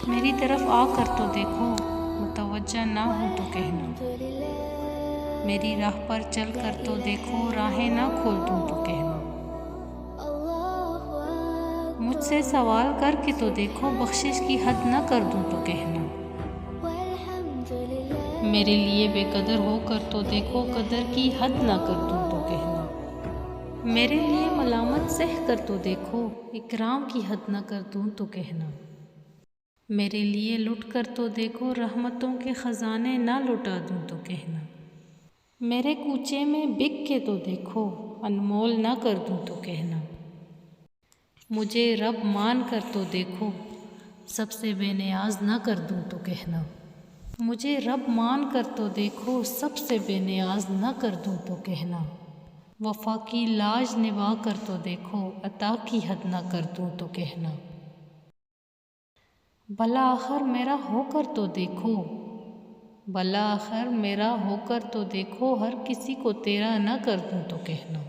میری طرف آ کر تو دیکھو، متوجہ نہ ہو تو کہنا، میری راہ پر چل کر تو دیکھو، راہیں نہ کھول دوں تو کہنا، مجھ سے سوال کر کے تو دیکھو، بخشش کی حد نہ کر دوں تو کہنا، میرے لیے بے قدر ہو کر تو دیکھو، قدر کی حد نہ کر دوں تو کہنا، میرے لیے ملامت سہ کر تو دیکھو، اکرام کی حد نہ کر دوں تو کہنا، میرے لیے لٹ کر تو دیکھو، رحمتوں کے خزانے نہ لٹا دوں تو کہنا، میرے کوچے میں بک کے تو دیکھو، انمول نہ کر دوں تو کہنا، مجھے رب مان کر تو دیکھو، سب سے بے نیاز نہ کر دوں تو کہنا، مجھے رب مان کر تو دیکھو، سب سے بے نیاز نہ کر دوں تو کہنا، وفا کی لاج نبھا کر تو دیکھو، عطا کی حد نہ کر دوں تو کہنا، بھلا آخر میرا ہو کر تو دیکھو، بھلا آخر میرا ہو کر تو دیکھو، ہر کسی کو تیرا نہ کر دوں تو کہنا۔